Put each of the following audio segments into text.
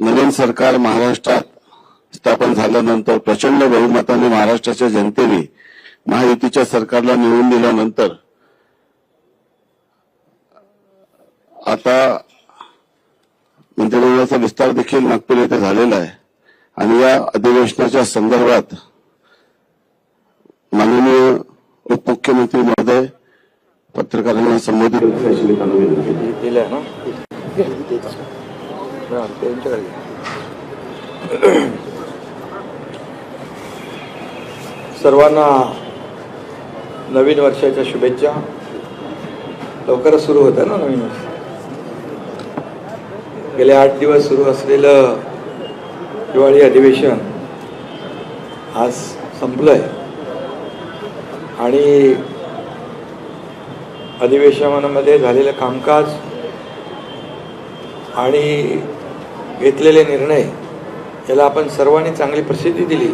नवीन सरकार महाराष्ट्रात स्थापन झाल्यानंतर प्रचंड बहुमताने महाराष्ट्राच्या जनतेने महायुतीच्या सरकारला निवडून दिल्यानंतर आता मंत्रिमंडळाचा विस्तार देखील नागपूर येथे झालेला आहे आणि या अधिवेशनाच्या संदर्भात माननीय उपमुख्यमंत्री महोदय पत्रकारांना संबोधित दिलं ना सर्वांना नवीन वर्षाच्या शुभेच्छा. लवकरच सुरू होतं ना नवीन वर्ष. गेले 8 दिवस सुरू असलेलं हिवाळी अधिवेशन आज संपलंय आणि अधिवेशनामध्ये झालेलं कामकाज आणि घेतलेले निर्णय याला आपण सर्वांनी चांगली प्रसिद्धी दिली,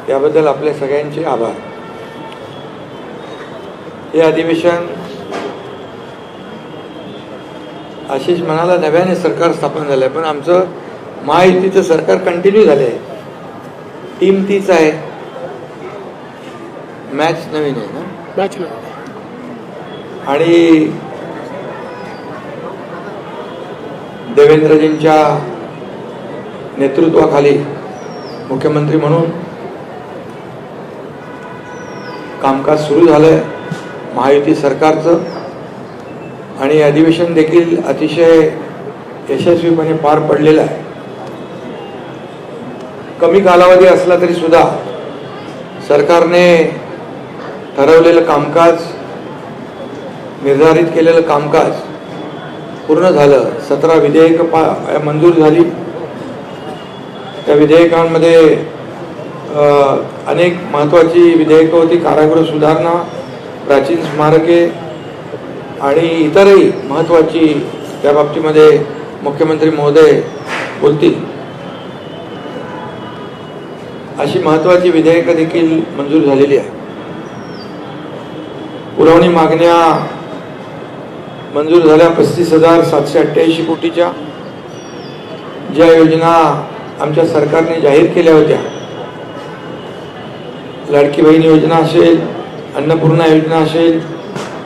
त्याबद्दल आपल्या सगळ्यांचे आभार. हे अधिवेशन आशिष म्हणाला नव्याने सरकार स्थापन झालंय, पण आमचं महायुतीचं सरकार कंटिन्यू झालंय. टीम तीच आहे, मॅच नवीन आहे ना, मॅच नवीन. आणि देवेंद्रजींच्या नेतृत्वाखाली मुख्यमंत्री म्हणून कामकाज सुरू झालंय महायुती सरकारचं आणि अधिवेशन देखील अतिशय यशस्वीपणे पार पडलेलं आहे. कमी कालावधी असला तरी सुद्धा सरकारने ठरवलेलं कामकाज, निर्धारित केलेलं कामकाज पूर्ण झालं. 17 विधेयक मंजूर झाली. त्या विधेयकांमध्ये अनेक महत्त्वाची विधेयकं होती. कारागृह सुधारणा, प्राचीन स्मारके आणि इतरही महत्त्वाची त्या बाबतीमध्ये मुख्यमंत्री महोदय बोलतील अशी महत्त्वाची विधेयकं देखील मंजूर झालेली आहे. पुरवणी मागण्या मंजूर झाल्या 35,788 कोटीच्या. ज्या योजना आमच्या सरकारने जाहीर केल्या होत्या, लाडकी बहीण योजना असेल, अन्नपूर्णा योजना असेल,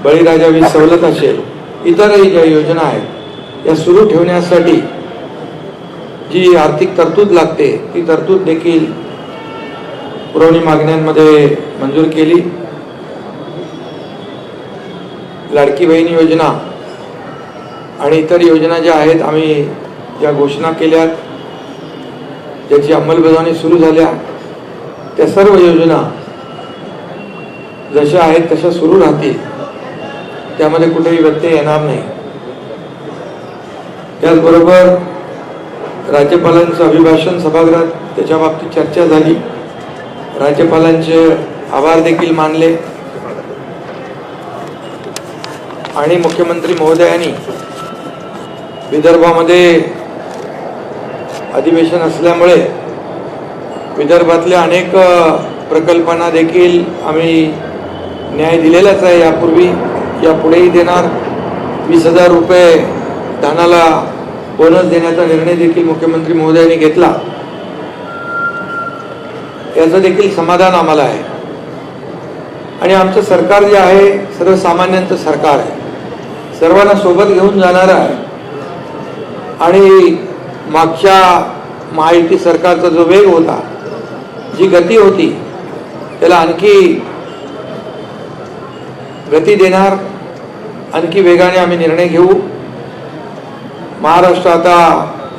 बळीराजा वीज सवलत असेल, इतरही ज्या योजना आहेत या सुरू ठेवण्यासाठी जी आर्थिक तरतूद लागते ती तरतूद देखील पुरवणी मागण्यांमध्ये मंजूर केली. लाडकी बहीण योजना आणि इतर योजना ज्या आहेत, आम्ही ज्या घोषणा केल्या, ज्याची अंमलबजावणी सुरू झाल्या, त्या सर्व योजना जशा आहेत तशा सुरू राहतील, त्यामध्ये कुठेही व्यत्यय येणार नाही. त्याचबरोबर राज्यपालांचं अभिभाषण सभागृहात त्याच्या बाबतीत चर्चा झाली. राज्यपालांचे आभार देखील मानले आणि मुख्यमंत्री महोदयांनी विदर्भामध्ये अधिवेशन असल्यामुळे विदर्भातल्या अनेक प्रकल्पांना देखील आम्ही न्याय दिलेलाच आहे. यापूर्वी यापुढेही देणार. 20,000 रुपये धानाला बोनस देण्याचा निर्णय देखील मुख्यमंत्री महोदयांनी घेतला. याचं देखील समाधान आम्हाला आहे. आणि आमचं सरकार जे आहे सर्वसामान्यांचं सरकार आहे, सर्वांना सोबत घेऊन जाणारं आहे. आणि मागच्या महायुती सरकारचा जो वेग होता, जी गती होती, त्याला आणखी गती देणार, आणखी वेगाने आम्ही निर्णय घेऊ. महाराष्ट्र आता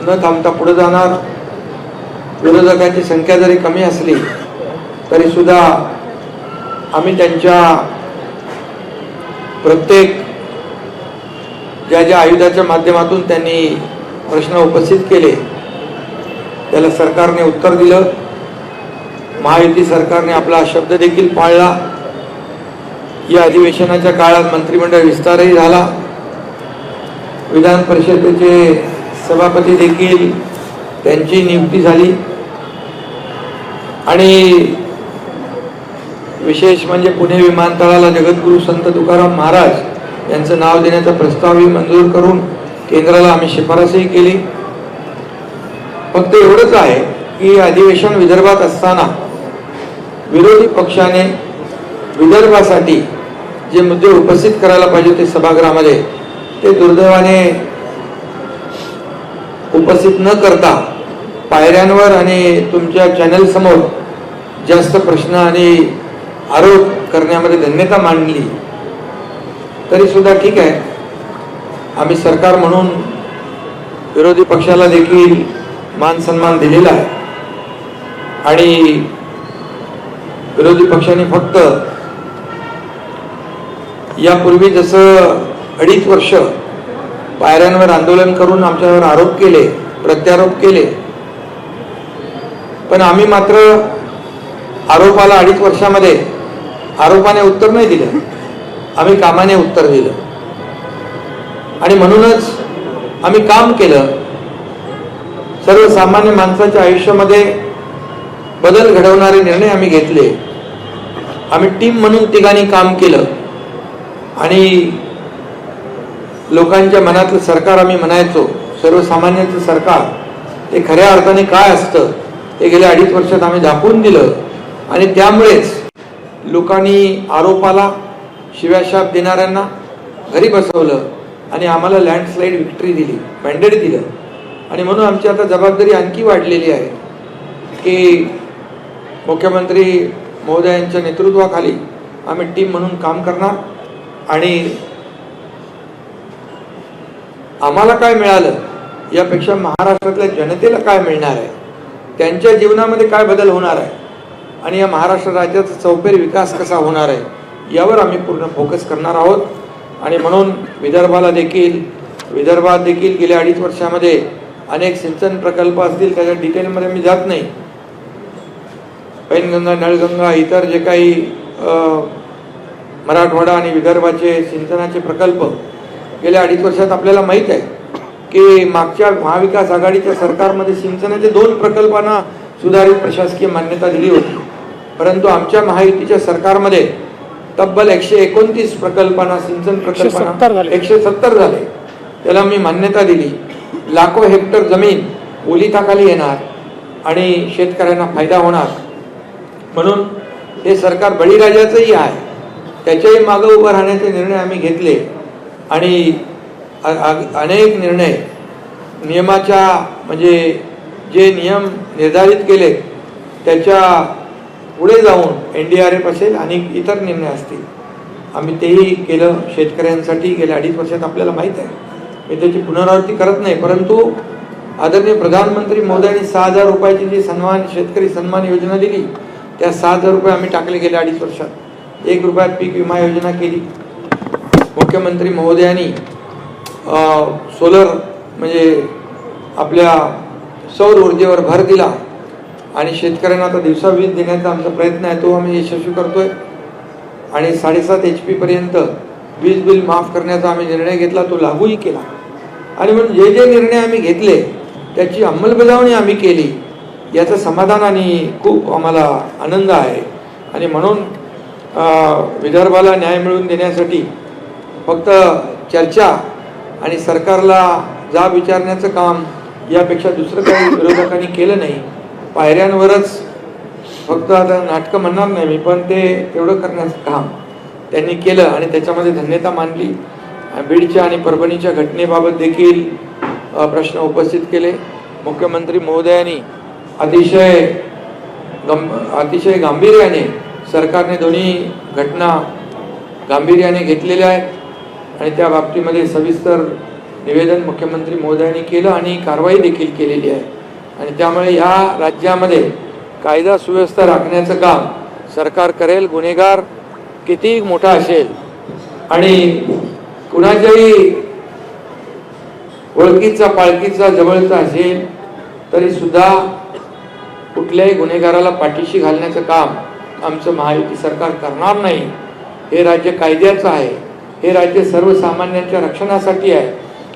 न थांबता पुढे जाणार. विरोधकांची संख्या जरी कमी असली तरी सुद्धा आम्ही त्यांच्या प्रत्येक ज्या ज्या आयुधाच्या माध्यमातून त्यांनी प्रश्न उपस्थित केले त्याला सरकारने उत्तर दिलं. महायुती सरकारने आपला शब्द देखील पाळला. या अधिवेशनाच्या काळात मंत्रिमंडळ विस्तारही झाला. विधान परिषदेचे सभापती देखील त्यांची नियुक्ती झाली आणि विशेष म्हणजे पुणे विमानतळाला जगद्गुरू संत तुकाराम महाराज यांचं नाव देण्याचा प्रस्तावही मंजूर करून केंद्राला आम्ही शिफारसही केली. फक्त एवढंच आहे की अधिवेशन विदर्भात असताना विरोधी पक्षाने विदर्भासाठी जे मुद्दे उपस्थित करायला पाहिजे ते सभागृहामध्ये ते दुर्दैवाने उपस्थित न करता पायऱ्यांवर आणि तुमच्या चॅनल समोर जास्त प्रश्न आणि आरोप करण्यामध्ये धन्यता मांडली तरी सुद्धा ठीक आहे. आम्ही सरकार म्हणून विरोधी पक्षाला देखील मान सन्मान दिलेला आहे आणि विरोधी पक्षाने फक्त यापूर्वी जसं 2.5 वर्ष पायऱ्यांवर आंदोलन करून आमच्यावर आरोप केले, प्रत्यारोप केले, पण आम्ही मात्र आरोपाला 2.5 वर्षामध्ये आरोपाने उत्तर नाही दिलं, आम्ही कामाने उत्तर दिलं आणि म्हणूनच आम्ही काम केलं. सर्वसामान्य माणसाच्या आयुष्यामध्ये बदल घडवणारे निर्णय आम्ही घेतले. आम्ही टीम म्हणून तिघांनी काम केलं आणि लोकांच्या मनातलं सरकार आम्ही म्हणायचो, सर्वसामान्यांचं सरकार ते खऱ्या अर्थाने काय असतं ते गेल्या 2.5 वर्षात आम्ही दाखवून दिलं आणि त्यामुळेच लोकांनी आरोपाला शिव्याशाप देणाऱ्यांना घरी बसवलं आणि आम्हाला लँडस्लाईड विक्ट्री दिली, मॅन्डेट दिलं. आणि म्हणून आमची आता जबाबदारी आणखी वाढलेली आहे की मुख्यमंत्री महोदयांच्या नेतृत्वाखाली आम्ही टीम म्हणून काम करणार आणि आम्हाला काय मिळालं यापेक्षा महाराष्ट्रातल्या जनतेला काय मिळणार आहे, त्यांच्या जीवनामध्ये काय बदल होणार आहे आणि या महाराष्ट्र राज्याचा चौफेर विकास कसा होणार आहे यावर आम्ही पूर्ण फोकस करणार आहोत. आणि म्हणून विदर्भात देखील गेल्या 2.5 वर्षामध्ये अनेक सिंचन प्रकल्प असतील, त्याच्या डिटेलमध्ये मी जात नाही. पैनगंगा, नळगंगा, इतर जे काही मराठवाडा आणि विदर्भाचे सिंचनाचे प्रकल्प गेल्या 2.5 वर्षात आपल्याला माहीत आहे की मागच्या महाविकास आघाडीच्या सरकारमध्ये सिंचनाचे 2 प्रकल्पांना सुधारित प्रशासकीय मान्यता दिली होती, परंतु आमच्या महायुतीच्या सरकारमध्ये तब्बल 129 प्रकल्पांना, सिंचन प्रकल्पांना 170 झाले, त्याला मी मान्यता दिली. लाखो हेक्टर जमीन ओलिताखाली येणार आणि शेतकऱ्यांना फायदा होणार. म्हणून हे सरकार बळीराजाचंही आहे, त्याच्याही मागे उभं राहण्याचे निर्णय आम्ही घेतले आणि अनेक निर्णय नियमाच्या म्हणजे जे नियम निर्धारित केले त्याच्या पुढे जाऊन NDRF असेल आणि इतर निर्णय असतील, आम्ही तेही केलं शेतकऱ्यांसाठी. गेल्या 2.5 वर्षात आपल्याला माहीत आहे, मी त्याची पुनरावृत्ती करत नाही, परंतु आदरणीय प्रधानमंत्री महोदयांनी 6,000 रुपयाची जी शेतकरी सन्मान योजना दिली त्या 6,000 रुपये आम्ही टाकले गेल्या 2.5 वर्षात. 1 रुपयात पीक विमा योजना केली. मुख्यमंत्री महोदयांनी सोलर म्हणजे आपल्या सौर ऊर्जेवर भर दिला आणि शेतकऱ्यांना आता दिवसा वीज देण्याचा आमचा प्रयत्न आहे, तो आम्ही यशस्वी करतोय. आणि 7.5 HP पर्यंत वीज बिल माफ करण्याचा आम्ही निर्णय घेतला, तो लागूही केला. आणि म्हणून जे जे निर्णय आम्ही घेतले त्याची अंमलबजावणी आम्ही केली, याचं समाधान आणि खूप आम्हाला आनंद आहे. आणि म्हणून विदर्भाला न्याय मिळवून देण्यासाठी फक्त चर्चा आणि सरकारला जाब विचारण्याचं काम यापेक्षा दुसरं काही विरोधकांनी केलं नाही. पायऱ्यांवरच फक्त आता नाटकं म्हणणार नाही मी, पण ते तेवढं करण्याचं काम त्यांनी केलं आणि त्याच्यामध्ये धन्यता मानली. बीडच्या आणि परभणीच्या घटनेबाबत देखील प्रश्न उपस्थित केले. मुख्यमंत्री महोदयांनी अतिशय गांभीर्याने सरकारने दोन्ही घटना गांभीर्याने घेतलेल्या आहेत आणि त्या बाबतीमध्ये सविस्तर निवेदन मुख्यमंत्री महोदयांनी केलं आणि कारवाई देखील केलेली आहे. आणि त्यामुळे या राज्यामध्ये कायदा सुव्यवस्था राखण्याचं काम सरकार करेल. गुन्हेगार किती मोठा असेल आणि कुणाच्याही ओळखीचा पाळखीचा जवळचा असेल तरी सुद्धा कुठल्याही गुन्हेगाराला पाठीशी घालण्याचं काम आमचं महायुती सरकार करणार नाही. हे राज्य कायद्याचं आहे, हे राज्य सर्वसामान्यांच्या रक्षणासाठी आहे,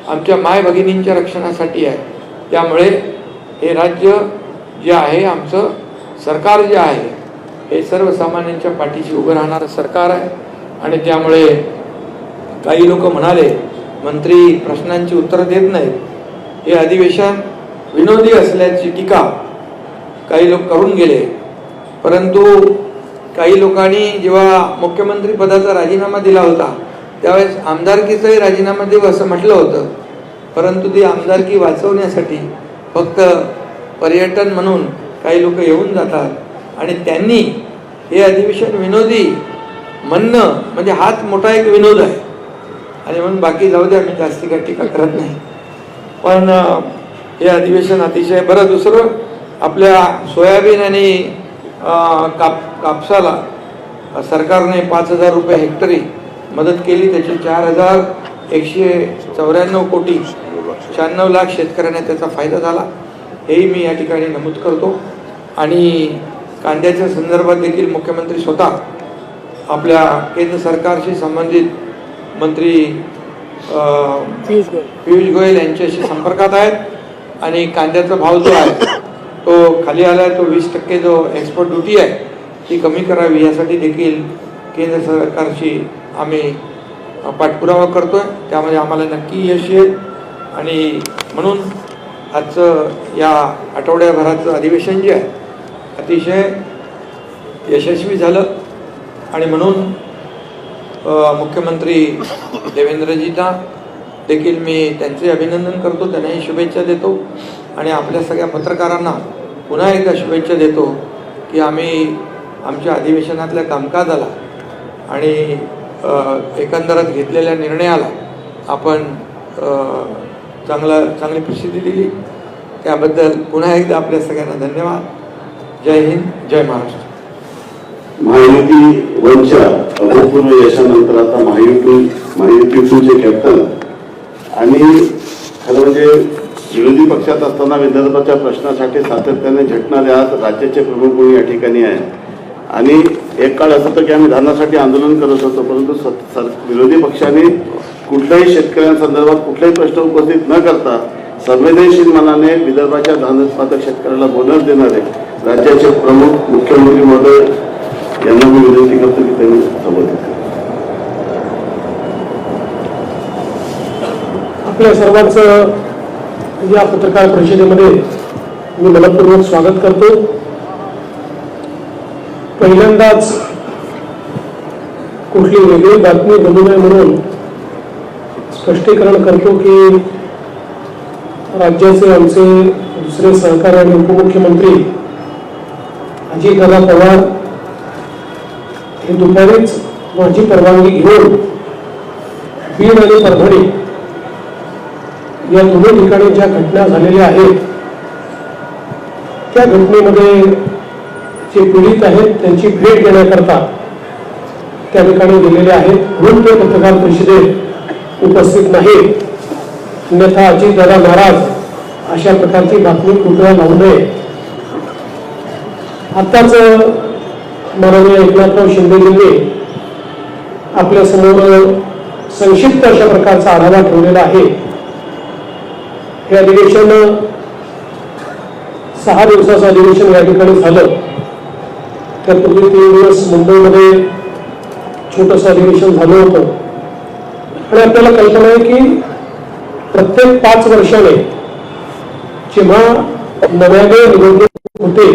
आमच्या माय भगिनींच्या रक्षणासाठी आहे. त्यामुळे हे राज्य जे आहे, आमचं सरकार जे आहे, हे सर्वसामान्यांच्या पाठीशी उभं राहणारं सरकार आहे. आणि त्यामुळे काही लोक म्हणाले मंत्री प्रश्नांची उत्तरं देत नाहीत. हे अधिवेशन विनोदी असल्याची टीका काही लोक करून गेले, परंतु काही लोकांनी जेव्हा मुख्यमंत्री पदाचा राजीनामा दिला होता त्यावेळेस आमदारकीचाही राजीनामा देऊ असं म्हटलं होतं, परंतु ती आमदारकी वाचवण्यासाठी फक्त पर्यटन म्हणून काही लोक येऊन जातात आणि त्यांनी हे अधिवेशन विनोदी म्हणणं म्हणजे हाच मोठा एक विनोद आहे आणि म्हणून बाकी जाऊ द्या, मी जास्ती काही टीका करत नाही. पण हे अधिवेशन अतिशय बरं. दुसरं, आपल्या सोयाबीन आणि कापसाला सरकारने 5,000 रुपये हेक्टरी मदत केली. त्याची 4,194 कोटी 96 लाख शेतकऱ्यांना त्याचा फायदा झाला, हेही मी या ठिकाणी नमूद करतो. आणि कांद्याच्या संदर्भात देखील मुख्यमंत्री स्वतः आपल्या केंद्र सरकारशी संबंधित मंत्री पियुष गोयल यांच्याशी संपर्कात आहेत आणि कांद्याचा भाव जो आहे तो खाली आला आहे. तो 20% जो एक्सपोर्ट ड्युटी आहे ती कमी करावी यासाठी देखील केंद्र सरकारशी आम्ही पाठपुरावा करतोय. त्यामध्ये आम्हाला नक्की यश येईल आणि म्हणून आजचं या आठवड्याभराचं अधिवेशन जे आहे अतिशय यशस्वी झालं आणि म्हणून मुख्यमंत्री देवेंद्रजींना देखील मी त्यांचे अभिनंदन करतो, त्यांनाही शुभेच्छा देतो आणि आपल्या सगळ्या पत्रकारांना पुन्हा एकदा शुभेच्छा देतो की आम्ही आमच्या अधिवेशनातल्या कामकाजाला आणि एकंदरच घेतलेल्या निर्णयाला आपण चांगली प्रसिद्धी दिली. त्याबद्दल पुन्हा एकदा आपल्या सगळ्यांना धन्यवाद. जय हिंद, जय महाराष्ट्र. महायुती वनच्या अभूतपूर्व यशानंतर आता महायुती 2चे कॅप्टन आणि खरं म्हणजे विरोधी पक्षात असताना विदर्भाच्या प्रश्नासाठी सातत्याने झटणारे आज राज्याचे प्रमुख म्हणून या ठिकाणी आहे. आणि एक काळ असं होतं की आम्ही धानासाठी आंदोलन करत होतो, परंतु विरोधी पक्षाने कुठल्याही शेतकऱ्यांसंदर्भात कुठलाही प्रश्न उपस्थित न करता संवेदनशील मनाने विदर्भाच्या धान उत्पादक शेतकऱ्याला बोनस देणारे राज्याचे प्रमुख मुख्यमंत्री महोदय यांना मी विनंती करतो की त्यांनी संबोधित करा. आपल्या सर्वांचं या पत्रकार परिषदेमध्ये मी मनपूर्वक स्वागत करतो. पहिल्यांदाच कुठली वेगळी बातमी बनू नये म्हणून स्पष्टीकरण करतो की राज्याचे आमचे दुसरे सहकारी आणि उपमुख्यमंत्री अजितदादा पवार हे दुपारीच माझी परवानगी घेऊन बीड आणि परभणी या दोन्ही ठिकाणी ज्या घटना झालेल्या आहेत त्या घटनेमध्ये जे पीडित आहेत त्यांची भेट घेण्याकरता त्या ठिकाणी गेलेले आहेत, म्हणून ते पत्रकार परिषदेत उपस्थित नाहीत. अन्यथा अजितदादा नाराज अशा प्रकारची बातमी कुठला लावू नये. आताच माननीय एकनाथराव शिंदेजींनी आपल्या समोर संक्षिप्त अशा प्रकारचा आढावा ठेवलेला आहे. हे अधिवेशन 6 दिवसाचं अधिवेशन या ठिकाणी झालं. त्यापूर्वी 3 दिवस मुंबईमध्ये छोटंसं अधिवेशन झालं होतं आणि आपल्याला कल्पना आहे की प्रत्येक 5 वर्षाने जेव्हा नव्याने निवडणूक होते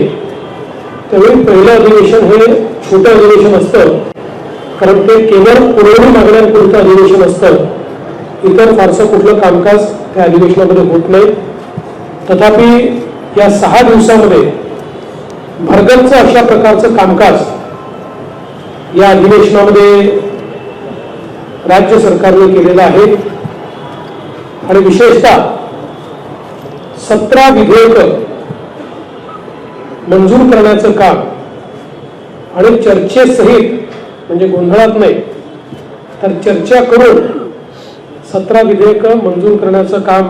त्यावेळी पहिलं अधिवेशन हे छोटं अधिवेशन असतं, कारण ते केवळ पुरवणी मागण्यांपुरतं अधिवेशन असतं. इतर फारसं कुठलं कामकाज त्या अधिवेशनामध्ये होत नाही. तथापि या 6 दिवसामध्ये भरगच्च अशा प्रकारचं कामकाज या अधिवेशनामध्ये राज्य सरकारने केलेलं आहे आणि विशेषतः 17 विधेयकं मंजूर करण्याचं काम आणि चर्चेसहित म्हणजे गोंधळात नाही तर चर्चा करून 17 विधेयकं मंजूर करण्याचं काम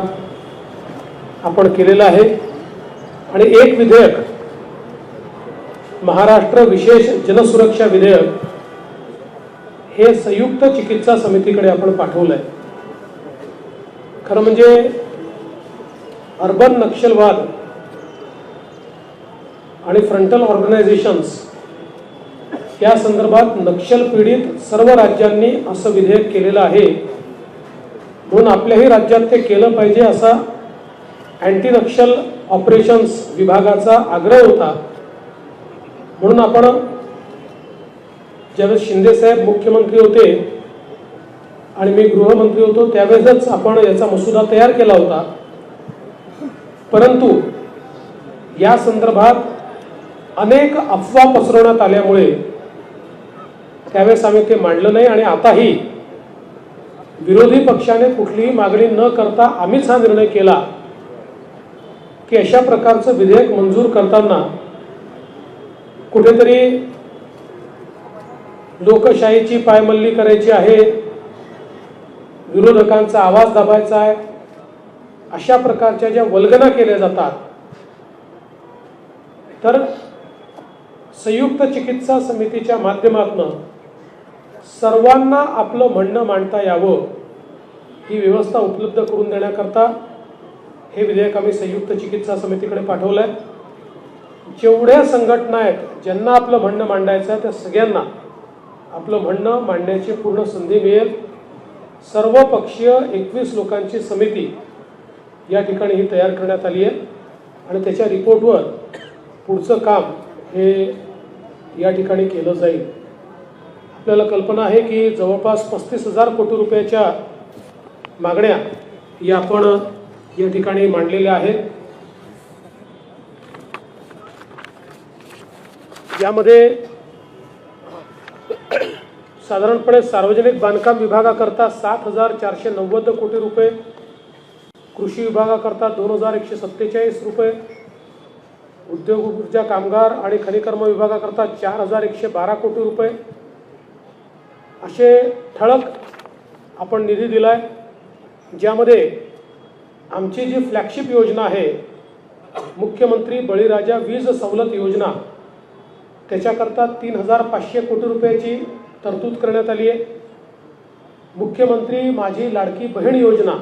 आपण केलेलं आहे. आणि एक विधेयक महाराष्ट्र विशेष जनसुरक्षा विधेयक हे संयुक्त चिकित्सा समितीकडे आपण पाठवलंय. खरं म्हणजे अर्बन नक्षलवाद आणि फ्रंटल ऑर्गनायझेशन्स या संदर्भात नक्षल पीडित सर्व राज्यांनी असं विधेयक केलेलं आहे, म्हणून आपल्याही राज्यात ते केलं पाहिजे असा अँटी नक्षल ऑपरेशन्स विभागाचा आग्रह होता, म्हणून आपण ज्यावेळेस शिंदे साहेब मुख्यमंत्री होते आणि मी गृहमंत्री होतो त्यावेळेसच आपण याचा मसुदा तयार केला होता. परंतु या संदर्भात अनेक अफवा पसरवण्यात आल्यामुळे त्यावेळेस आम्ही ते मांडलं नाही आणि आताही विरोधी पक्षाने कुठलीही मागणी न करता आम्हीच हा निर्णय केला की अशा प्रकारचं विधेयक मंजूर करताना कुठेतरी लोकशाहीची पायमल्ली करायची आहे, विरोधकांचा आवाज दाबायचा आहे, अशा प्रकारच्या ज्या वल्गना केल्या जातात, तर संयुक्त चिकित्सा समितीच्या माध्यमातून सर्वांना आपलं म्हणणं मांडता यावं ही व्यवस्था उपलब्ध करून देण्याकरता हे विधेयक आम्ही संयुक्त चिकित्सा समितीकडे पाठवलं आहे. जेवढ्या संघटना आहेत ज्यांना आपलं म्हणणं मांडायचं आहे त्या सगळ्यांना आपलं म्हणणं मांडण्याची पूर्ण संधी मिळेल. सर्वपक्षीय 21 लोकांची समिती या ठिकाणी ही तयार करण्यात आली आहे आणि त्याच्या रिपोर्टवर पुढचं काम हे या ठिकाणी केलं जाईल. आपल्याला कल्पना आहे की जवळपास 35,000 कोटी रुपयाच्या मागण्या या आपण या ठिकाणी मांडलेल्या आहेत. यामध्ये साधारणपणे सार्वजनिक बांधकाम विभागाकरता 7,490 कोटी रुपये, कृषी विभागाकरता 2,147 रुपये, उद्योग ऊर्जा कामगार आणि खनिकर्म विभागाकरता 4,112 कोटी रुपये असे ठळक आपण निधी दिलाय. ज्यामध्ये आमची जी फ्लॅगशिप योजना आहे मुख्यमंत्री बळीराजा वीज सवलत योजना त्याच्याकरता 3,500 कोटी रुपयाची तरतूद करण्यात आली आहे. मुख्यमंत्री माझी लाडकी बहीण योजना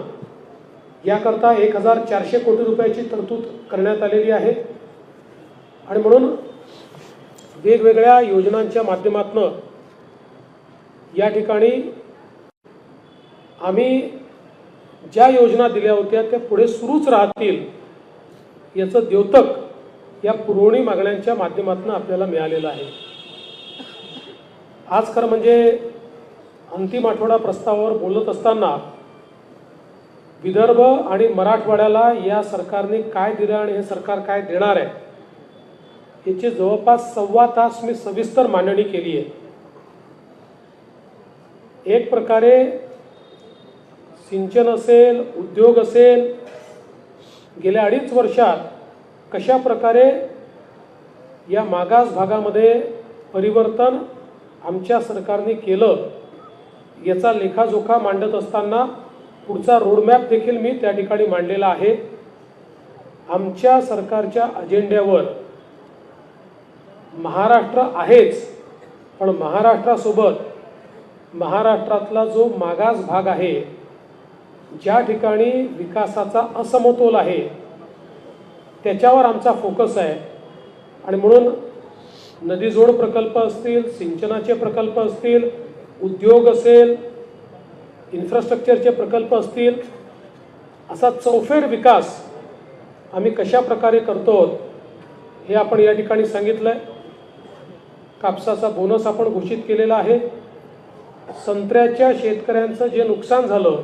याकरता 1,400 कोटी रुपयाची तरतूद करण्यात आलेली आहे. आणि म्हणून वेगवेगळ्या योजनांच्या माध्यमातून या ठिकाणी आम्ही ज्या योजना दिल्या होत्या त्या पुढे सुरूच राहतील याचं द्योतक या पुरवणी मागण्यांच्या माध्यमातून आपल्याला मिळालेलं आहे. आज खरं म्हणजे अंतिम आठवडा प्रस्तावावर बोलत असताना विदर्भ आणि मराठवाड्याला या सरकारने काय दिलं आणि हे सरकार काय देणार आहे याची जवळपास 1.25 तास मी सविस्तर मांडणी केली आहे. एक प्रकारे सिंचन असेल, उद्योग असेल, गेल्या 2.5 वर्षात कशा प्रकारे या मागास भागामध्ये परिवर्तन आमच्या सरकारने केलं याचा लेखाजोखा मांडत असताना पुढचा रोडमॅप देखील मी त्या ठिकाणी मांडलेला आहे. आमच्या सरकारच्या अजेंड्यावर महाराष्ट्र आहेच, पण महाराष्ट्रासोबत महाराष्ट्रातला जो मागास भाग आहे, ज्या ठिकाणी विकासाचा असमतोल आहे त्याच्यावर आमचा फोकस आहे. आणि म्हणून नदीजोड प्रकल्प असतील, सिंचनाचे प्रकल्प असतील, उद्योग असेल, इन्फ्रास्ट्रक्चरचे प्रकल्प असतील, असा चौफेर विकास आम्ही कशा प्रकारे करतो हे आपण या ठिकाणी सांगितलं आहे. कापसाचा बोनस आपण घोषित केलेला आहे. संत्र्याच्या शेतकऱ्यांचं जे नुकसान झालं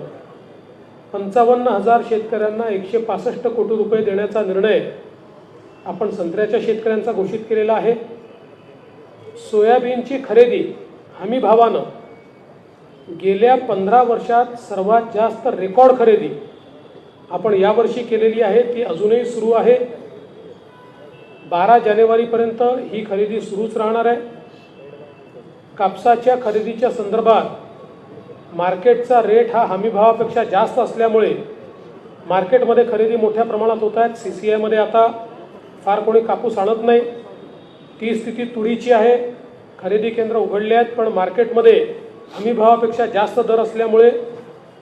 55,000 शेतकऱ्यांना 165 कोटी रुपये देण्याचा निर्णय आपण संत्र्याच्या शेतकऱ्यांचा घोषित केलेला आहे. सोयाबीनची खरेदी हमी भावानं गेल्या 15 वर्षात सर्वात जास्त रेकॉर्ड खरेदी आपण यावर्षी केलेली आहे. ती अजूनही सुरू आहे. 12 जानेवारीपर्यंत ही खरेदी सुरूच राहणार आहे. कापसाच्या खरेदीच्या संदर्भात मार्केटचा रेट हा हमीभावापेक्षा जास्त असल्यामुळे मार्केटमध्ये खरेदी मोठ्या प्रमाणात होत आहेत. CCIमध्ये आता फार कोणी कापूस आणत नाही. ती स्थिती तुरीची आहे. खरेदी केंद्र उघडले आहेत, पण मार्केटमध्ये हमीभावापेक्षा जास्त दर असल्यामुळे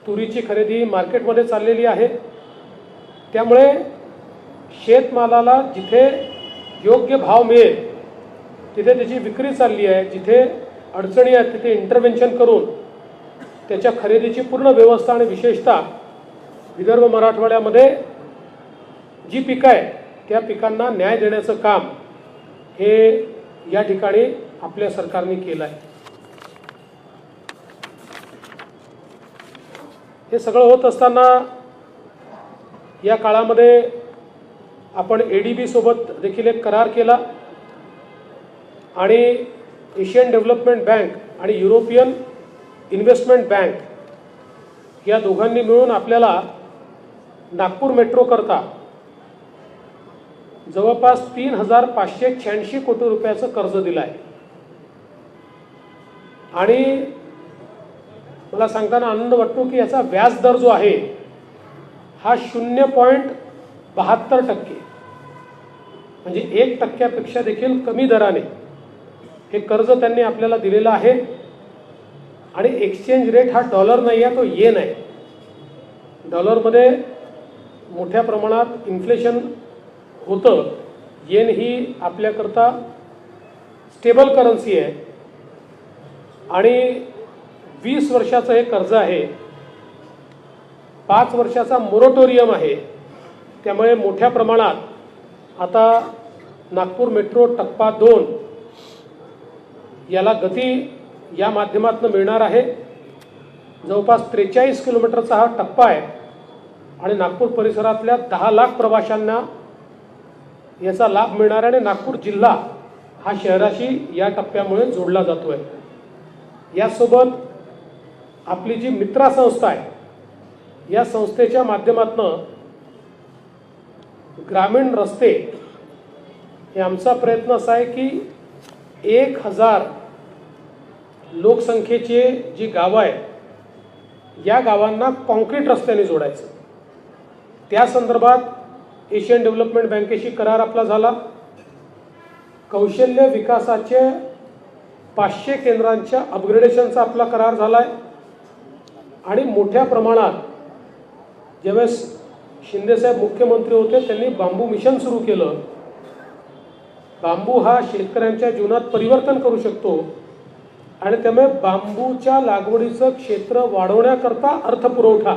तुरीची खरेदी मार्केटमध्ये चाललेली आहे. त्यामुळे शेतमालाला जिथे योग्य भाव मिळेल तिथे त्याची विक्री चालली आहे. जिथे अडचणी आहेत तिथे इंटरव्हेन्शन करून त्याच्या खरेदीची पूर्ण व्यवस्था आणि विशेषतः विदर्भ मराठवाड्यामध्ये जी पिकं आहे त्या पिकांना न्याय देण्याचं काम हे या ठिकाणी आपल्या सरकारने केलं आहे. हे सगळं होत असताना या काळामध्ये आपण ADB सोबत देखील एक करार केला आणि एशियन डेव्हलपमेंट बँक आणि युरोपियन इन्व्हेस्टमेंट बँक या दोघांनी मिळून आपल्याला नागपूर मेट्रो करता जवळपास 3,586 कोटी रुपयाचं कर्ज दिलं आहे. आणि मला सांगताना आनंद वाटतो की याचा व्याज दर जो आहे हा 0.72%, म्हणजे 1% देखील कमी दराने हे कर्ज त्यांनी आपल्याला दिलेलं आहे. आणि एक्सचेंज रेट हा डॉलर नाही आहे, तो येन आहे. डॉलरमध्ये मोठ्या प्रमाणात इन्फ्लेशन होतं. येन ही आपल्याकरता स्टेबल करन्सी आहे आणि 20 वर्षाचं हे कर्ज आहे. 5 वर्षाचा मोरटोरियम आहे. त्यामुळे मोठ्या प्रमाणात आता नागपूर मेट्रो टप्पा 2 याला गती या माध्यमातून मिळणार आहे. जवळपास 43 किलोमीटरचा हा टप्पा आहे आणि नागपूर परिसरातल्या 10 लाख प्रवाशांना याचा लाभ मिळणार आहे. आणि नागपूर जिल्हा हा शहराशी या टप्प्यामुळे जोडला जातो आहे. यासोबत आपली जी मित्रा संस्था आहे या संस्थेच्या माध्यमातून ग्रामीण रस्ते हे आमचा प्रयत्न असा आहे की 1,000 लोकसंख्येचे जी गावं आहेत या गावांना कॉन्क्रीट रस्त्याने जोडायचं. त्या संदर्भात एशियन डेव्हलपमेंट बँकेशी करार आपला झाला. कौशल्य विकासाचे 500 केंद्रांच्या अपग्रेडेशनचा आपला करार झाला आहे. आणि मोठ्या प्रमाणात ज्यावेळेस शिंदेसाहेब मुख्यमंत्री होते त्यांनी बांबू मिशन सुरू केलं. बांबू हा शेतकऱ्यांच्या जीवनात परिवर्तन करू शकतो आणि त्यामुळे बांबूच्या लागवडीचं क्षेत्र वाढवण्याकरता अर्थपुरवठा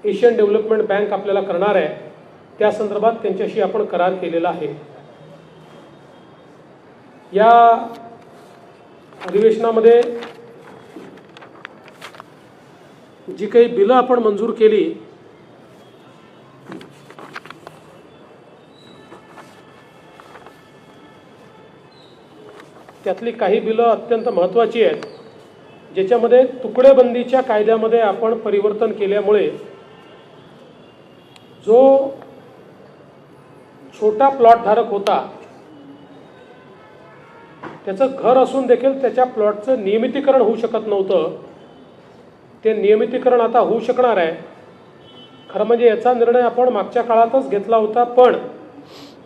एशियन डेव्हलपमेंट बँक आपल्याला करणार आहे. त्या संदर्भात त्यांच्याशी आपण करार केलेला आहे. या अधिवेशनामध्ये जी काही बिलं आपण मंजूर केली त्यातली काही बिलं अत्यंत महत्त्वाची आहेत, ज्याच्यामध्ये तुकडेबंदीच्या कायद्यामध्ये आपण परिवर्तन केल्यामुळे जो छोटा प्लॉट धारक होता त्याचं घर असून देखील त्याच्या प्लॉटचं नियमितीकरण होऊ शकत नव्हतं, ते नियमितीकरण आता होऊ शकणार आहे. खरं म्हणजे याचा निर्णय आपण मागच्या काळातच घेतला होता, पण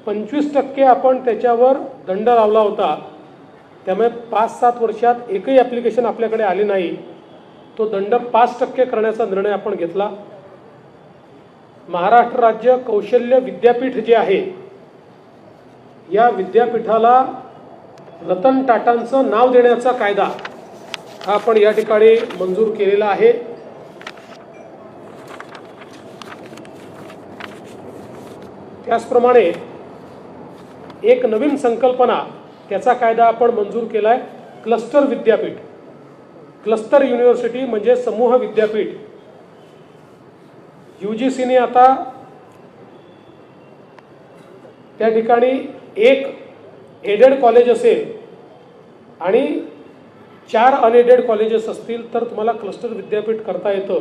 25% आपण त्याच्यावर दंड लावला होता. त्यामुळे 5-7 वर्षात एकही ॲप्लिकेशन आपल्याकडे आली नाही. तो दंड 5% करण्याचा निर्णय आपण घेतला. महाराष्ट्र राज्य कौशल्य विद्यापीठ जे आहे या विद्यापीठाला रतन टाटांचं नाव देण्याचा कायदा हा आपण या ठिकाणी मंजूर केलेला आहे. त्याचप्रमाणे एक नवीन संकल्पना त्याचा कायदा आपण मंजूर केला आहे, क्लस्टर विद्यापीठ. क्लस्टर युनिव्हर्सिटी म्हणजे समूह विद्यापीठ. UGCने आता त्या ठिकाणी एक एडेड कॉलेज असेल आणि 4 अनएडेड कॉलेजेस असतील तर तुम्हाला क्लस्टर विद्यापीठ करता येतं,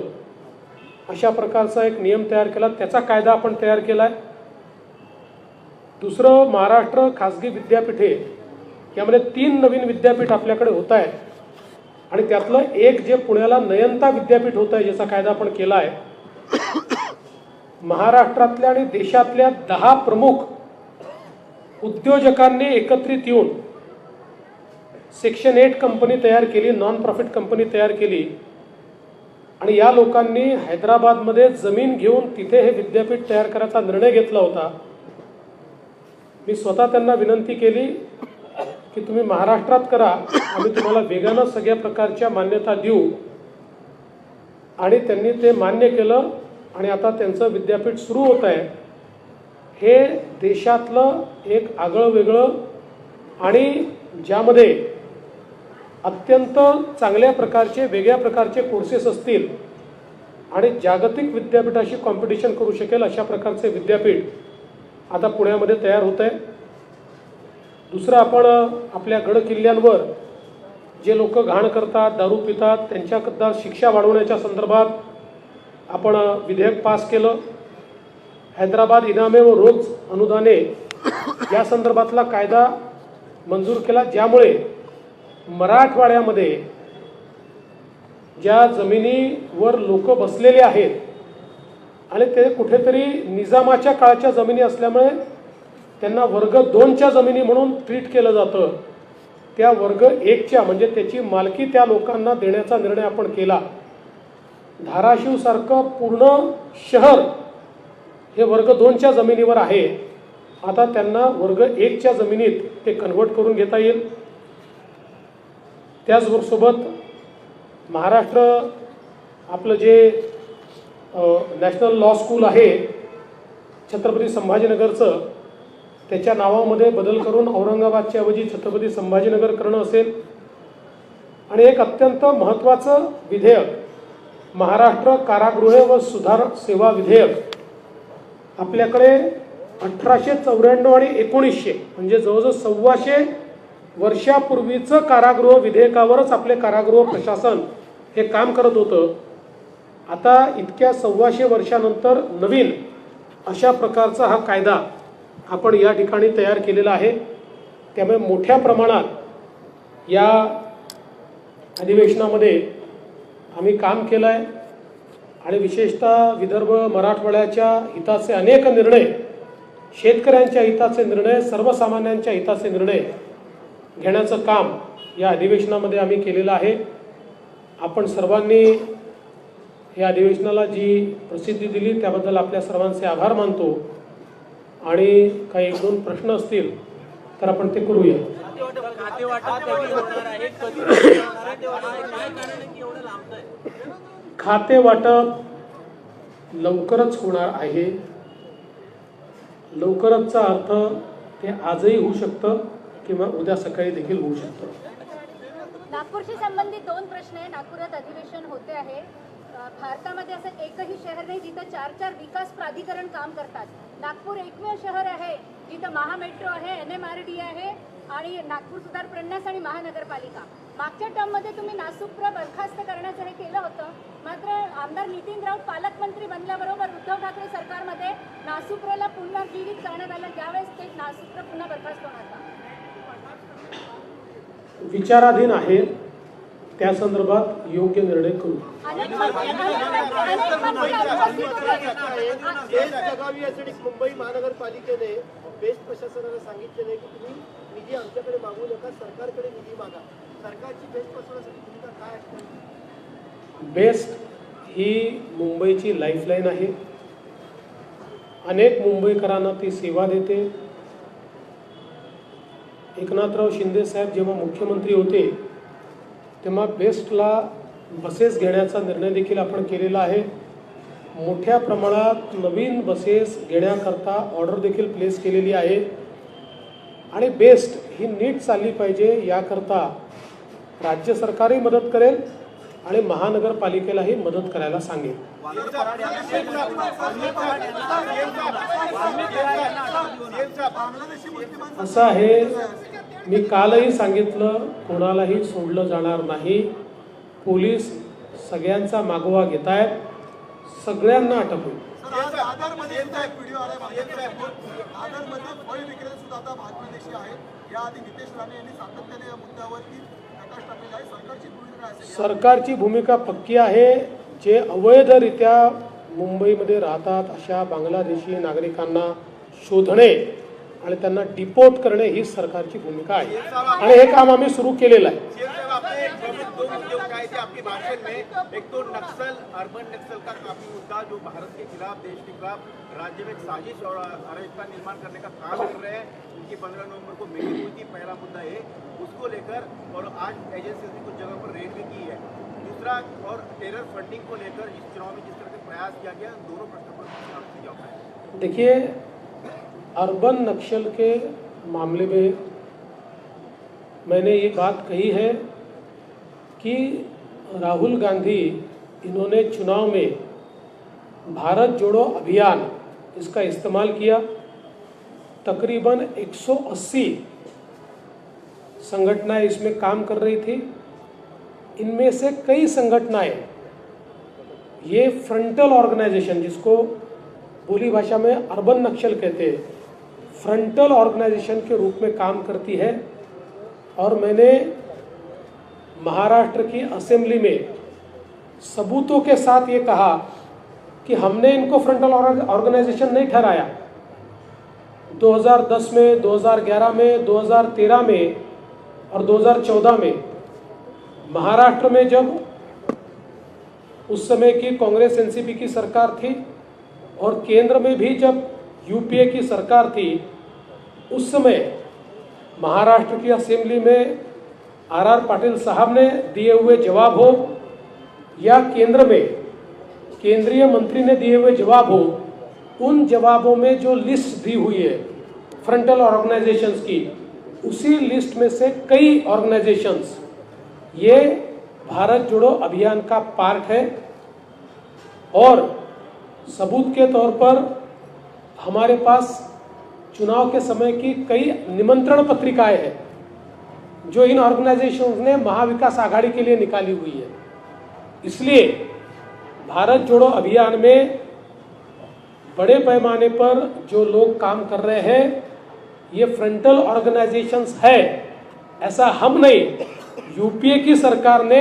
अशा प्रकारचा एक नियम तयार केला. त्याचा कायदा आपण तयार केला आहे. दुसरं, महाराष्ट्र खाजगी विद्यापीठे यामध्ये 3 नवीन विद्यापीठ आपल्याकडे होत आहेत आणि त्यातलं एक जे पुण्याला नयनता विद्यापीठ होत आहे ज्याचा कायदा आपण केला आहे. महाराष्ट्रातल्या आणि देशातल्या 10 प्रमुख उद्योजकांनी एकत्रित येऊन सेक्शन 8 कंपनी तयार केली, नॉन प्रॉफिट कंपनी तयार केली आणि या लोकांनी हैदराबादमध्ये जमीन घेऊन तिथे हे विद्यापीठ तयार करायचा निर्णय घेतला होता. मी स्वतः त्यांना विनंती केली की तुम्ही महाराष्ट्रात करा, आम्ही तुम्हाला वेगानं सगळ्या प्रकारच्या मान्यता देऊ आणि त्यांनी ते मान्य केलं आणि आता त्यांचं विद्यापीठ सुरू होत आहे. हे देशातलं एक आगळं वेगळं आणि ज्यामध्ये अत्यंत चांगल्या प्रकारचे वेगळ्या प्रकारचे कोर्सेस असतील आणि जागतिक विद्यापीठाशी कॉम्पिटिशन करू शकेल अशा प्रकारचे विद्यापीठ आता पुण्यामध्ये तयार होत आहे. दुसरं, आपण आपल्या गड किल्ल्यांवर जे लोक घाण करतात, दारू पितात, त्यांच्याकरता शिक्षा वाढवण्याच्या संदर्भात आपण विधेयक पास केलं. हैदराबाद इनामे व रोज अनुदाने या संदर्भातला कायदा मंजूर केला, ज्यामुळे मराठवाड्यामध्ये ज्या जमिनीवर लोक बसलेले आहेत आणि ते कुठेतरी निजामाच्या काळाच्या जमिनी असल्यामुळे त्यांना वर्ग 2च्या जमिनी म्हणून ट्रीट केलं जातं, त्या वर्ग 1च्या म्हणजे त्याची मालकी त्या लोकांना देण्याचा निर्णय आपण केला. धाराशिवसारखं पूर्ण शहर हे वर्ग 2च्या जमिनीवर आहे, आता त्यांना वर्ग 1च्या जमिनीत ते कन्व्हर्ट करून घेता येईल. त्याचबरोबर महाराष्ट्र आपलं जे नॅशनल लॉ स्कूल आहे छत्रपती संभाजीनगरचं, त्याच्या नावामध्ये बदल करून औरंगाबादच्या ऐवजी छत्रपती संभाजीनगर करणं असेल. आणि एक अत्यंत महत्त्वाचं विधेयक, महाराष्ट्र कारागृह व सुधार सेवा विधेयक, आपल्याकडे 1894 आणि 1900 म्हणजे जवळजवळ 125 वर्षापूर्वीचं कारागृह विधेयकावरच आपले कारागृह प्रशासन हे काम करत होतं. आता इतक्या 125 वर्षानंतर नवीन अशा प्रकारचा हा कायदा आपण या ठिकाणी तयार केलेला आहे. त्यामुळे मोठ्या प्रमाणात या अधिवेशनामध्ये आम्ही काम केलं आहे आणि विशेषतः विदर्भ मराठवाड्याच्या हिताचे अनेक निर्णय, शेतकऱ्यांच्या हिताचे निर्णय, सर्वसामान्यांच्या हिताचे निर्णय घेण्याचं काम या अधिवेशनामध्ये आम्ही केलेलं आहे. आपण सर्वांनी या अधिवेशनाला जी प्रसिद्धी दिली त्याबद्दल आपल्या सर्वांचे आभार मानतो. आणि काही 1-2 प्रश्न असतील तर आपण ते करूया. खाते वाटप लवकरच होणार आहे. लवकरचा अर्थ ते आजही होऊ शकतं किंवा उद्या सकाळी देखील होऊ शकतं. नागपूरशी संबंधित 2 प्रश्न आहे. नागपुरात अधिवेशन होते आहे. भारतामध्ये असं एकही शहर नाही जिथं 4 विकास प्राधिकरण काम करतात. नागपूर एकमेव शहर आहे जिथं महामेट्रो आहे, NMRD आहे आणि नागपूर सुधार प्रन्यास आणि महानगरपालिका. मागच्या टर्ममध्ये तुम्ही नासुप्र बरखास्त करण्याचं हे केलं होतं, मात्र आमदार नितीन राऊत पालकमंत्री बनल्याबरोबर उद्धव ठाकरे सरकारमध्ये नासुप्रला पुनर्जीवित करण्यात आलं. त्यावेळेस ते नासुप्र पुन्हा बरखास्त होणार का? विचाराधीन आहे, त्या संदर्भात योग्य निर्णय करू. मुंबई महानगरपालिकेने बेस्ट प्रशासनाला सांगितलेले की तुम्ही निधी आमच्याकडे मागू नका, सरकारकडे निधी मागा. सरकारची बेस्ट प्रशासनाची भूमिका काय असते? बेस्ट ही मुंबईची लाईफलाईन आहे. अनेक मुंबईकरांना ती सेवा देते. एकनाथराव शिंदे साहेब जेव्हा मुख्यमंत्री होते तेव्हा बेस्टला बसेस घेण्याचा निर्णय देखील आपण केलेला आहे. मोठ्या प्रमाणात नवीन बसेस घेण्याकरता ऑर्डर देखील प्लेस केलेली आहे आणि बेस्ट ही नीट चालली पाहिजे याकरता राज्य सरकारही मदत करेल आणि महानगरपालिकेलाही मदत करायला सांगेल. असं आहे, मी कालही सांगितलं, कोणालाही सोडलं जाणार नाही. पोलीस सगळ्यांचा मागोवा घेत आहेत, सगळ्यांना अटक होईल. सरकारची भूमिका पक्की आहे. जे अवैधरित्या मुंबईमध्ये राहतात अशा बांगलादेशी नागरिकांना शोधणे आणि त्यांना डिपोर्ट करणे ही सरकारची भूमिका आहे आणि हे काम आम्ही सुरू केलेलं आहे. आपके भाषण में एक तो नक्सल, अर्बन नक्सल का काफी मुद्दा जो भारत के खिलाफ, देश के खिलाफ राज्य में साजिश और अराजकता निर्माण करने का काम कर रहे हैं, उनकी 15 नवंबर को मीटिंग हुई थी. पहला मुद्दा है उसको लेकर, और आज एजेंसी ने कुछ जगह पर रेड भी की है. दूसरा, और टेरर फंडिंग को लेकर इस चुनाव में जिस तरह से प्रयास किया गया, दोनों प्रश्नों पर आपसे जवाब है. देखिए, अर्बन नक्सल के मामले में मैंने ये बात कही है कि राहुल गांधी इन्होंने चुनाव में भारत जोड़ो अभियान इसका इस्तेमाल किया। तकरीबन 180 संगठनाएं इसमें काम कर रही थी। इनमें से कई संगठनाएं ये फ्रंटल ऑर्गेनाइजेशन, जिसको बोली भाषा में अर्बन नक्सल कहते हैं, फ्रंटल ऑर्गेनाइजेशन के रूप में काम करती है। और मैंने महाराष्ट्र की असेंबली में सबूतों के साथ ये कहा कि हमने इनको फ्रंटल ऑर्गेनाइजेशन नहीं ठहराया। 2010 में, 2011 में, 2013 में और 2014 में महाराष्ट्र में जब उस समय की कांग्रेस एनसीपी की सरकार थी और केंद्र में भी जब यूपीए की सरकार थी, उस समय महाराष्ट्र की असेंबली में आर पाटिल साहब ने दिए हुए जवाब हो या केंद्र में केंद्रीय मंत्री ने दिए हुए जवाब हो, उन जवाबों में जो लिस्ट दी हुई है फ्रंटल ऑर्गेनाइजेशंस की, उसी लिस्ट में से कई ऑर्गेनाइजेशंस ये भारत जोड़ो अभियान का पार्ट है। और सबूत के तौर पर हमारे पास चुनाव के समय की कई निमंत्रण पत्रिकाएं हैं जो इन ऑर्गेनाइजेशंस ने महाविकास आघाड़ी के लिए निकाली हुई है। इसलिए भारत जोड़ो अभियान में बड़े पैमाने पर जो लोग काम कर रहे हैं ये फ्रंटल ऑर्गेनाइजेशंस है, ऐसा हम नहीं, यूपीए की सरकार ने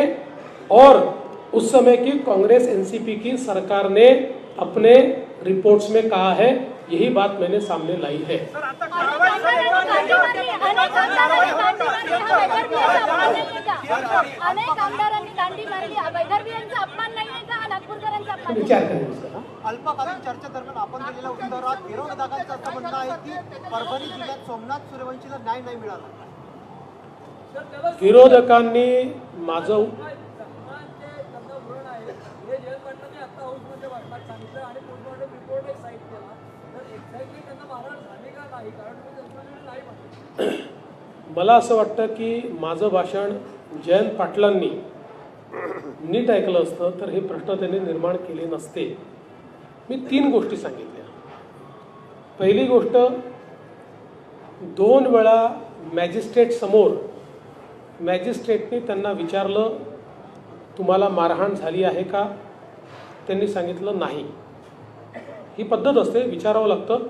और उस समय की कांग्रेस एनसीपी की सरकार ने अपने रिपोर्ट्स में कहा है। यही बात मैंने सामने लाई है। अनेक आमदारांनी दांडी मारली, वैदर्भियांचा अपमान नाही आहे का हा नागपूरकरांचा अपमान? विचार करें इसका। अल्पकालीन चर्चेदरम्यान आपण दिलेल्या उत्तरात विरोधकांचं असं म्हणणं आहे की परभणी जिल्ह्यात सोमनाथ सूर्यवंशीला न्याय नाही मिळाला। विरोधकांनी माझं मला असं वाटतं की माझं भाषण जयंत पाटलांनी नीट ऐकलं असतं तर हे प्रश्न त्यांनी निर्माण केले नसते। मी 3 गोष्टी सांगितल्या। पहिली गोष्ट, 2 वेळा मॅजिस्ट्रेट समोर मॅजिस्ट्रेटनी त्यांना विचारलं तुम्हाला मारहाण झाली आहे का? त्यांनी सांगितलं नाही। ही पद्धत असते, विचारावं लागतं,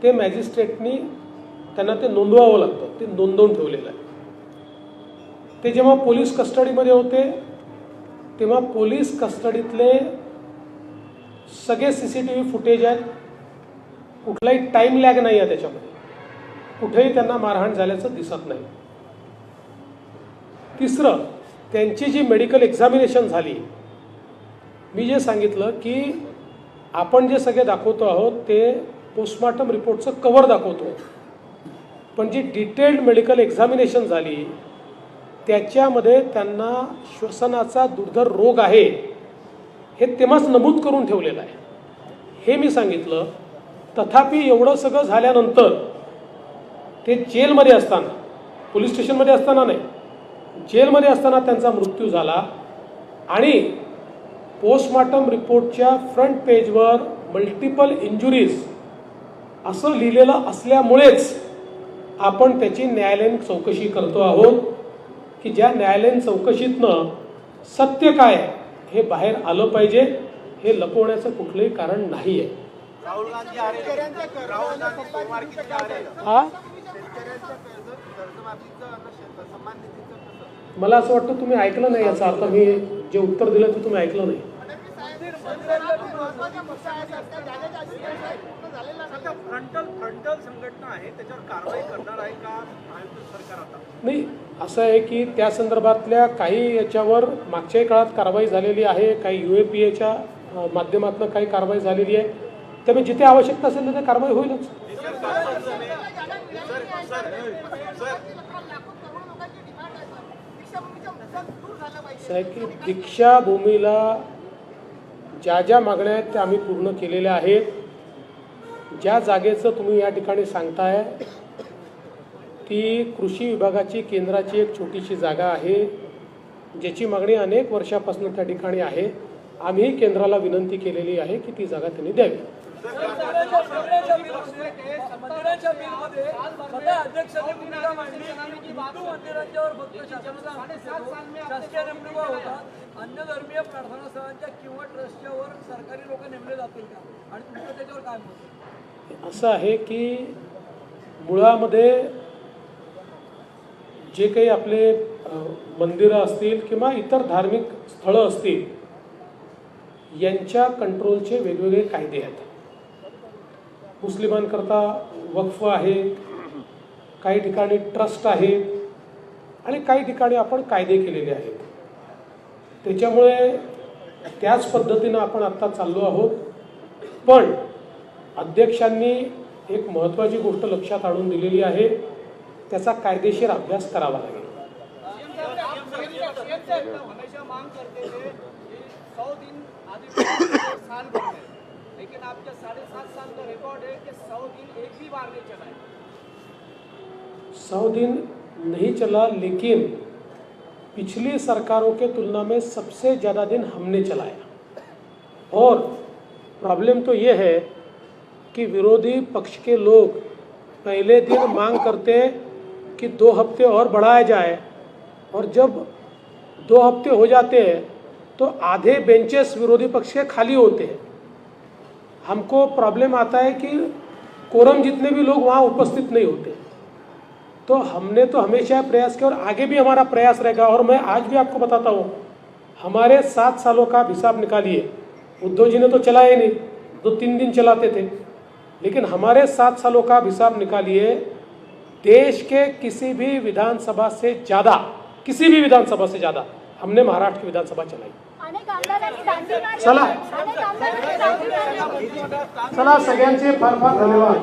ते मॅजिस्ट्रेटनी त्यांना ते नोंदवावं लागतं, ते नोंदवून ठेवलेलं आहे। ते जेव्हा पोलीस कस्टडीमध्ये होते तेव्हा पोलीस कस्टडीतले सगळे सीसीटीव्ही फुटेज आहेत, कुठलाही टाइम लॅग नाही आहे त्याच्यामध्ये, कुठेही त्यांना मारहाण झाल्याचं दिसत नाही। तिसरं, त्यांची जी मेडिकल एक्झामिनेशन झाली, मी जे सांगितलं की आपण जे सगळे दाखवतो आहोत ते पोस्टमॉर्टम रिपोर्टचं कव्हर दाखवतो, पण जी डिटेल्ड मेडिकल एक्झामिनेशन झाली त्याच्यामध्ये त्यांना श्वसनाचा दुर्धर रोग आहे हे तेव्हाच नमूद करून ठेवलेलं आहे, हे मी सांगितलं। तथापि एवढं सगळं झाल्यानंतर ते जेलमध्ये असताना, पोलीस स्टेशनमध्ये असताना नाही, जेलमध्ये असताना त्यांचा मृत्यू झाला आणि पोस्टमॉर्टम रिपोर्टच्या फ्रंट पेजवर मल्टिपल इंजुरीज असं लिहिलेलं असल्यामुळेच आपण त्याची न्यायालयीन चौकशी करतो आहोत की ज्या न्यायालयीन चौकशीतनं सत्य काय हे बाहेर आलं पाहिजे, हे लपवण्याचं कुठलंही कारण नाही आहे। राहुल गांधी आ रहे हैं, राहुल गांधी सोमवार की आ रहे हैं। हा शेतकऱ्यांच्या कर्जमाफीचं आणि सन्मान निधीचं कसं? मला असं वाटतं तुम्ही ऐकलं नाही, याचा अर्थ मी जे उत्तर दिलं ते तुम्ही ऐकलं नाही। फ्रंटल संघटना आहे त्याच्यावर कारवाई करणार आहे का महायुती सरकार आता? नाही, असं आहे की त्या संदर्भातल्या काही याच्यावर मागच्याही काळात कारवाई झालेली आहे, काही UAPAच्या माध्यमातून काही कारवाई झालेली आहे, त्यामुळे जिथे आवश्यकता असेल तिथे कारवाई होईलच। साहेब की दीक्षाभूमीला ज्या ज्या मागण्या आहेत त्या आम्ही पूर्ण केलेल्या आहेत। ज्या जागेचं तुम्ही या ठिकाणी सांगताय ती कृषी विभागाची केंद्राची एक छोटीशी जागा आहे, ज्याची मागणी अनेक वर्षापासून त्या ठिकाणी आहे. आम्ही केंद्राला विनंती केलेली आहे की ती जागा त्यांनी द्यावी. मंदिराच्या बिलमध्ये स्वतः अध्यक्षांनी भूमिका मांडली की हिंदू मंदिरांच्यावर फक्त शासकीय नेमणुका होतात, अन्य धर्मीय प्रार्थना स्थळांच्या किंवा ट्रस्टच्या वर सरकारी लोक नेमले जातील का, आणि तुमचं त्याच्यावर काय मत? असं आहे की मुळामध्ये जे काही आपले मंदिरं असतील किंवा इतर धार्मिक स्थळं असतील यांच्या कंट्रोलचे वेगवेगळे कायदे आहेत. मुस्लिमांकरता वक्फ आहे, काही ठिकाणी ट्रस्ट आहे आणि काही ठिकाणी आपण कायदे केलेले आहेत. त्याच्यामुळे त्याच पद्धतीनं आपण आत्ता चाललो आहोत. पण अध्यक्षांनी एक महत्त्वाची गोष्ट लक्षात आणून दिलेली आहे, त्याचा कायदेशीर अभ्यास करावा लागेल. हमेशा मांग करते थे कि 100 दिन आदि साल भर में, लेकिन आपके 7.5 साल का रिकॉर्ड है कि 100 दिन एक भी बार नहीं चला है. 100 दिन नहीं चला, लेकिन पिछली सरकारों के तुलना में सबसे ज़्यादा दिन हमने चलाया. और प्रॉब्लम तो ये है कि विरोधी पक्ष के लोग पहले दिन मांग करते कि 2 हफ्ते और बढ़ाया जाए, और जब 2 हफ्ते हो जाते हैं तो आधे बेंचेस विरोधी पक्ष के खाली होते हैं. हमको प्रॉब्लम आता है कि कोरम जितने भी लोग वहाँ उपस्थित नहीं होते. तो हमने तो हमेशा प्रयास किया और आगे भी हमारा प्रयास रहेगा. और मैं आज भी आपको बताता हूँ, हमारे 7 सालों का हिसाब निकालिए. उद्धव जी ने तो चलाए नहीं, 2-3 दिन चलाते थे, लेकिन हमारे 7 सालों का हिसाब निकालिए. देश के किसी भी विधानसभा से ज़्यादा, किसी भी विधानसभा से ज़्यादा हमने महाराष्ट्र की विधानसभा चलाई. अनेक आमदारांनी दांडी मारली. चला. अनेक आमदारांनी दांडी मारली. चला, सगळ्यांचे फार फार धन्यवाद.